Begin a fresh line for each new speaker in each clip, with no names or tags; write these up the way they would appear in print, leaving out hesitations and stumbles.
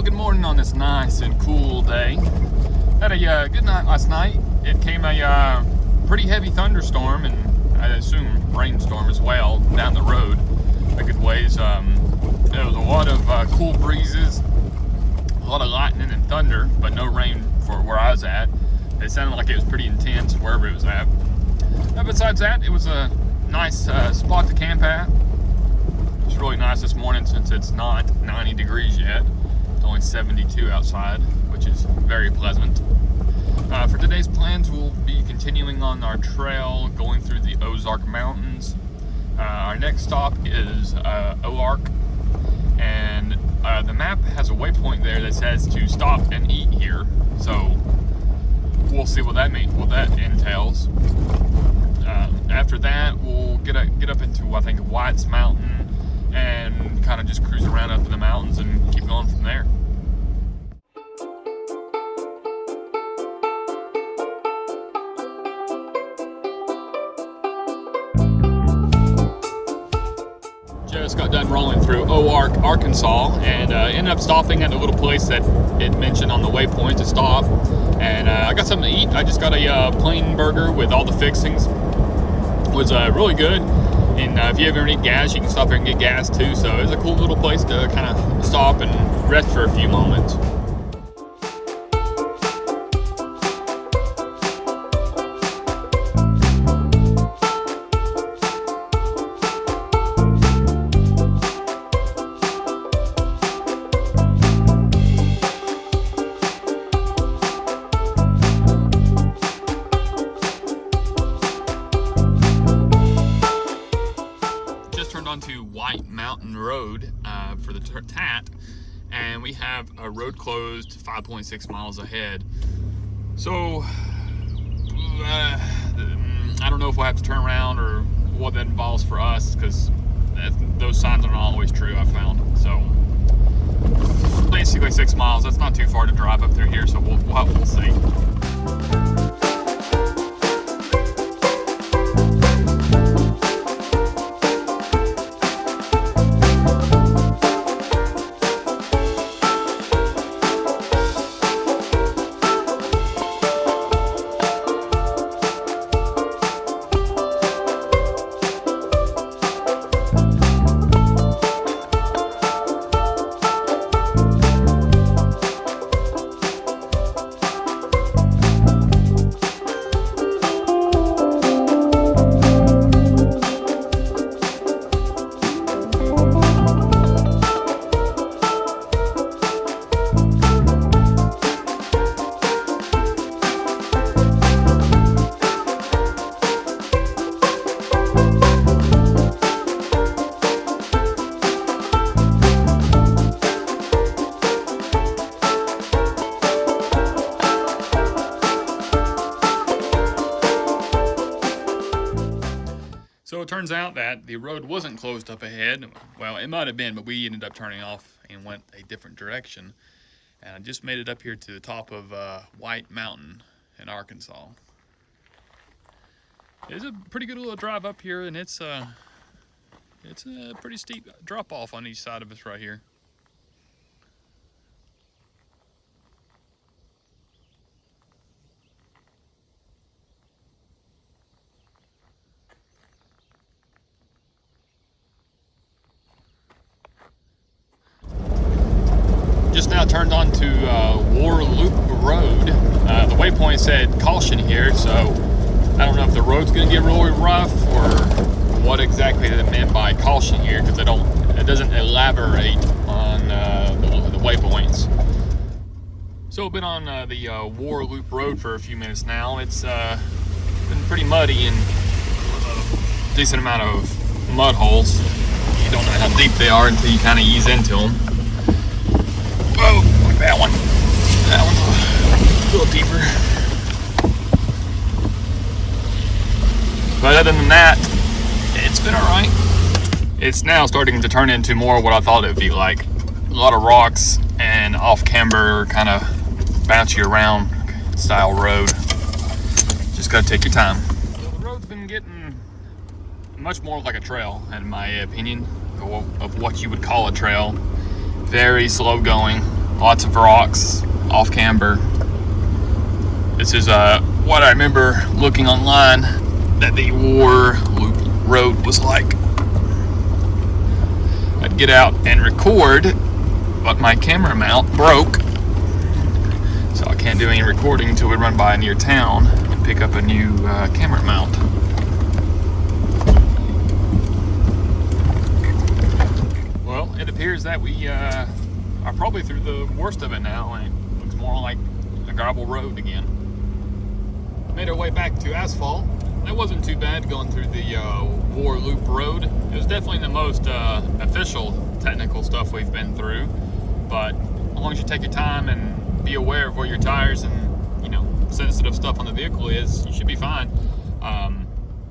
good morning on this nice and cool day. Had a good night last night. It came a pretty heavy thunderstorm and I assume rainstorm as well down the road a good ways. There was a lot of cool breezes, a lot of lightning and thunder, but no rain for where I was at. It sounded like it was pretty intense wherever it was at. But besides that, it was a nice spot to camp at. It's really nice this morning since it's not 90 degrees yet. It's only 72 outside, which is very pleasant. For today's plans, we'll be continuing on our trail going through the Ozark Mountains. Our next stop is Ozark, and the map has a waypoint there that says to stop and eat here. So we'll see what that entails. After that, we'll get up into, I think, White's Mountain and kind of just cruise around up in the mountains and keep going from there. Just got done rolling through Ozark, Arkansas, and ended up stopping at a little place that it mentioned on the waypoint to stop. And I got something to eat. I just got a plain burger with all the fixings. It was really good. And if you ever need gas, you can stop here and get gas too. So it's a cool little place to kind of stop and rest for a few moments. Onto White Mountain Road for the TAT, and we have a road closed 5.6 miles ahead. So I don't know if we'll have to turn around or what that involves for us, because those signs are not always true, I found. So basically 6 miles. That's not too far to drive up through here, so we'll see. So it turns out that the road wasn't closed up ahead. Well, it might have been, but we ended up turning off and went a different direction. And I just made it up here to the top of White Mountain in Arkansas. It's a pretty good little drive up here, and it's a pretty steep drop off on each side of us right here. Just now turned on to Warloop Road. The waypoint said caution here, so I don't know if the road's going to get really rough or what exactly they meant by caution here, because it doesn't elaborate on the waypoints. So I've been on the Warloop Road for a few minutes now. It's been pretty muddy and a decent amount of mud holes. You don't know how deep they are until you kind of ease into them. Whoa, look at that one. That one's a little deeper. But other than that, it's been alright. It's now starting to turn into more what I thought it would be like. A lot of rocks and off-camber, kind of bounce you around style road. Just gotta take your time. Well, the road's been getting much more like a trail, in my opinion, of what you would call a trail. Very slow going, lots of rocks, off camber. This is what I remember looking online that the Warloop road was like. I'd get out and record, but my camera mount broke, so I can't do any recording until we run by near town and pick up a new camera mount. Well, it appears that we are probably through the worst of it now, and it looks more like a gravel road again. Made our way back to asphalt. That wasn't too bad going through the Warloop road. It was definitely the most official technical stuff we've been through, but as long as you take your time and be aware of where your tires and, you know, sensitive stuff on the vehicle is, you should be fine.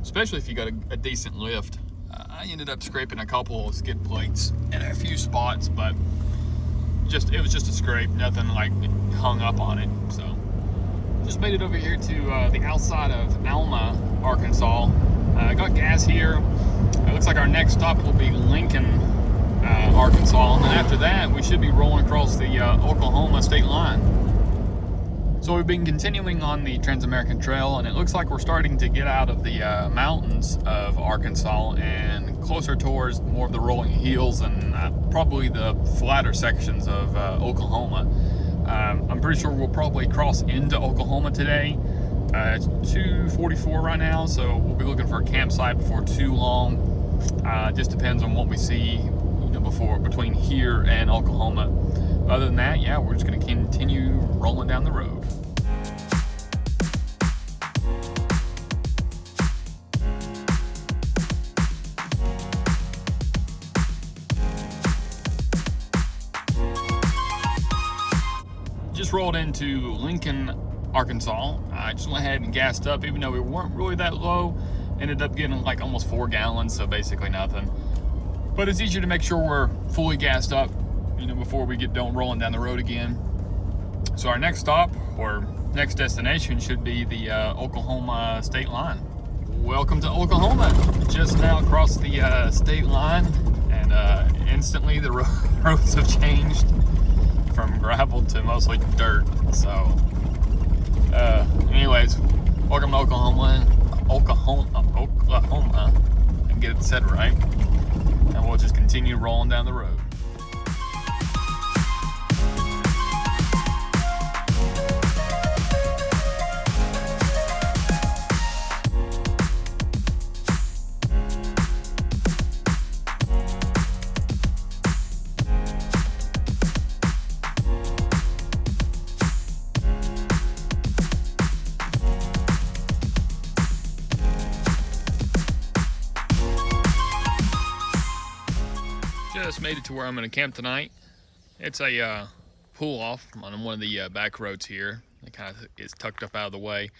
Especially if you got a decent lift. I ended up scraping a couple of skid plates in a few spots, but it was just a scrape, nothing like hung up on it. So just made it over here to the outside of Alma, Arkansas. I got gas here. It looks like our next stop will be Lincoln, Arkansas, and then after that we should be rolling across the Oklahoma state line. So we've been continuing on the Trans-American Trail, and it looks like we're starting to get out of the mountains of Arkansas and closer towards more of the rolling hills and probably the flatter sections of Oklahoma. I'm pretty sure we'll probably cross into Oklahoma today. It's 2:44 right now, so we'll be looking for a campsite before too long. Just depends on what we see, you know, between here and Oklahoma. Other than that, yeah, we're just going to continue rolling down the road. Just rolled into Lincoln, Arkansas. I just went ahead and gassed up, even though we weren't really that low. Ended up getting like almost 4 gallons, so basically nothing. But it's easier to make sure we're fully gassed up, you know, before we get done rolling down the road again. So our next stop, or next destination, should be the Oklahoma state line. Welcome to Oklahoma. Just now crossed the state line, and instantly the roads have changed from gravel to mostly dirt. So anyways, welcome to Oklahoma, and get it said right, and we'll just continue rolling down the road. Just made it to where I'm going to camp tonight. It's a pull off on one of the back roads here. It kind of is tucked up out of the way.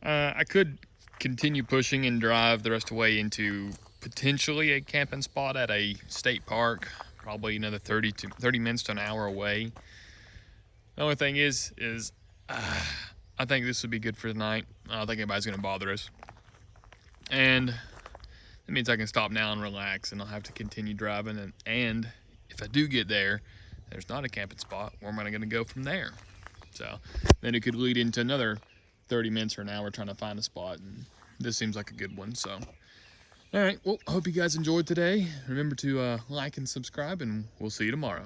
I could continue pushing and drive the rest of the way into potentially a camping spot at a state park, probably another 30 minutes to an hour away. The only thing is I think this would be good for tonight. I don't think anybody's going to bother us. And that means I can stop now and relax, and I'll have to continue driving. And if I do get there, there's not a camping spot, where am I going to go from there? So then it could lead into another 30 minutes or an hour trying to find a spot, and this seems like a good one. So, all right, well, I hope you guys enjoyed today. Remember to like and subscribe, and we'll see you tomorrow.